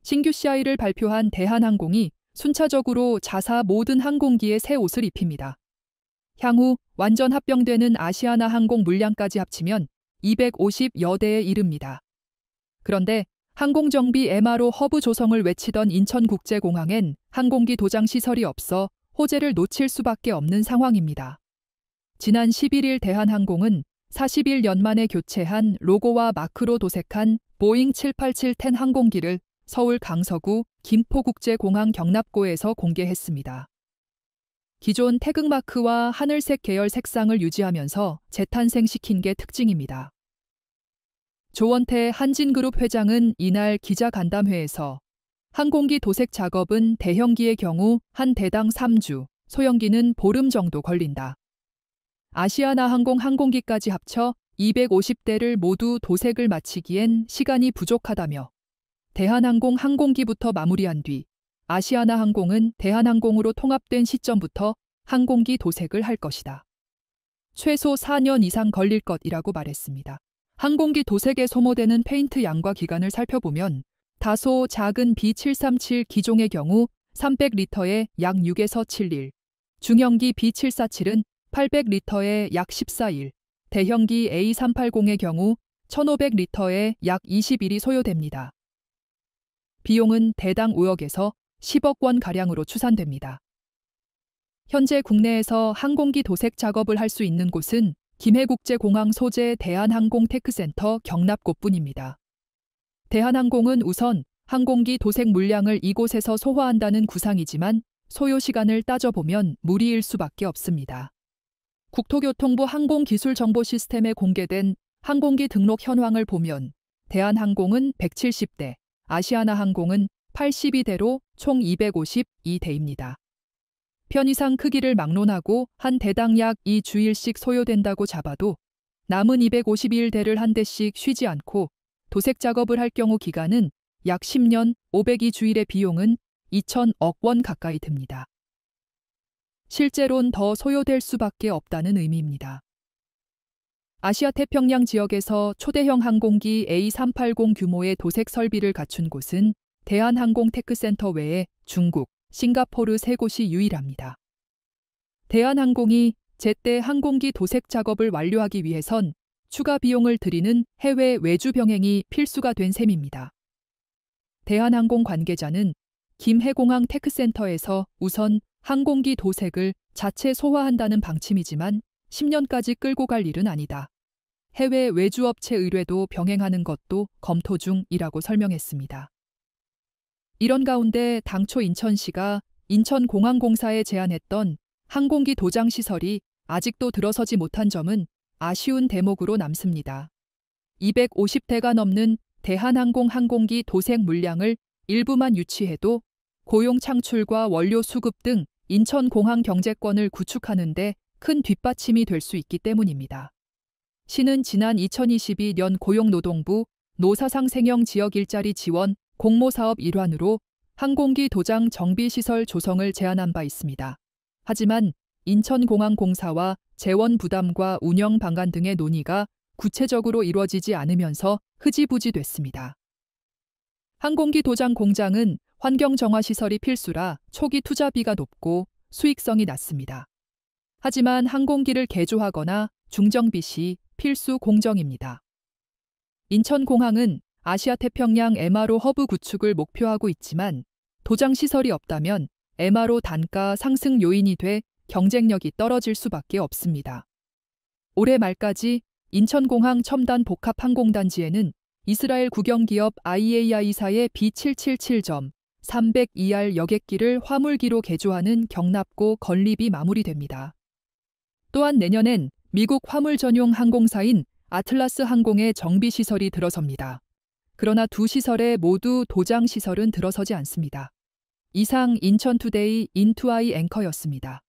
신규 CI를 발표한 대한항공이 순차적으여 자사 모든 항공기에 새 옷을 입힙니다. 향후 완전 합병되는 아시아나 항공 물량까지 합치면 250여 대에 이릅니다. 그런데 항공정비 MRO 허브 조성을 외치던 인천국제공항엔 항공기 도장 시설이 없어 호재를 놓칠 수밖에 없는 상황입니다. 지난 11일 대한항공은 41년 만에 교체한 로고와 마크로 도색한 보잉 787-10 항공기를 서울 강서구 김포국제공항 경납고에서 공개했습니다. 기존 태극마크와 하늘색 계열 색상을 유지하면서 재탄생시킨 게 특징입니다. 조원태 한진그룹 회장은 이날 기자간담회에서 항공기 도색 작업은 대형기의 경우 한 대당 3주, 소형기는 보름 정도 걸린다. 아시아나항공 항공기까지 합쳐 250대를 모두 도색을 마치기엔 시간이 부족하다며 대한항공 항공기부터 마무리한 뒤 아시아나항공은 대한항공으로 통합된 시점부터 항공기 도색을 할 것이다. 최소 4년 이상 걸릴 것이라고 말했습니다. 항공기 도색에 소모되는 페인트 양과 기간을 살펴보면 다소 작은 B737 기종의 경우 300리터에 약 6에서 7일, 중형기 B747은 800리터에 약 14일, 대형기 A380의 경우 1500리터에 약 20일이 소요됩니다. 비용은 대당 5억에서 10억 원가량으로 추산됩니다. 현재 국내에서 항공기 도색 작업을 할 수 있는 곳은 김해국제공항 소재 대한항공 테크센터 경납고뿐입니다. 대한항공은 우선 항공기 도색 물량을 이곳에서 소화한다는 구상이지만 소요 시간을 따져보면 무리일 수밖에 없습니다. 국토교통부 항공기술정보시스템에 공개된 항공기 등록 현황을 보면 대한항공은 170대, 아시아나항공은 82대로 총 252대입니다. 편의상 크기를 막론하고 한 대당 약 2주일씩 소요된다고 잡아도 남은 251대를 한 대씩 쉬지 않고 도색 작업을 할 경우 기간은 약 10년, 502주일의 비용은 2천억 원 가까이 듭니다. 실제론 더 소요될 수밖에 없다는 의미입니다. 아시아 태평양 지역에서 초대형 항공기 A380 규모의 도색 설비를 갖춘 곳은 대한항공 테크센터 외에 중국, 싱가포르 3곳이 유일합니다. 대한항공이 제때 항공기 도색 작업을 완료하기 위해선 추가 비용을 들이는 해외 외주 병행이 필수가 된 셈입니다. 대한항공 관계자는 김해공항 테크센터에서 우선 항공기 도색을 자체 소화한다는 방침이지만 10년까지 끌고 갈 일은 아니다. 해외 외주업체 의뢰도 병행하는 것도 검토 중이라고 설명했습니다. 이런 가운데 당초 인천시가 인천공항공사에 제안했던 항공기 도장 시설이 아직도 들어서지 못한 점은 아쉬운 대목으로 남습니다. 250대가 넘는 대한항공 항공기 도색 물량을 일부만 유치해도 고용 창출과 원료 수급 등 인천공항 경제권을 구축하는 데 큰 뒷받침이 될 수 있기 때문입니다. 시는 지난 2022년 고용노동부 노사상생형 지역 일자리 지원 공모사업 일환으로 항공기 도장 정비시설 조성을 제안한 바 있습니다. 하지만 인천공항공사와 재원 부담과 운영 방안 등의 논의가 구체적으로 이루어지지 않으면서 흐지부지 됐습니다. 항공기 도장 공장은 환경 정화 시설이 필수라 초기 투자비가 높고 수익성이 낮습니다. 하지만 항공기를 개조하거나 중정비 시 필수 공정입니다. 인천공항은 아시아 태평양 MRO 허브 구축을 목표하고 있지만 도장 시설이 없다면 MRO 단가 상승 요인이 돼 경쟁력이 떨어질 수밖에 없습니다. 올해 말까지 인천공항 첨단 복합 항공단지에는 이스라엘 국영기업 IAI사의 B777점 302R 여객기를 화물기로 개조하는 경납고 건립이 마무리됩니다. 또한 내년엔 미국 화물 전용 항공사인 아틀라스 항공의 정비시설이 들어섭니다. 그러나 두 시설에 모두 도장 시설은 들어서지 않습니다. 이상 인천투데이 인투아이 앵커였습니다.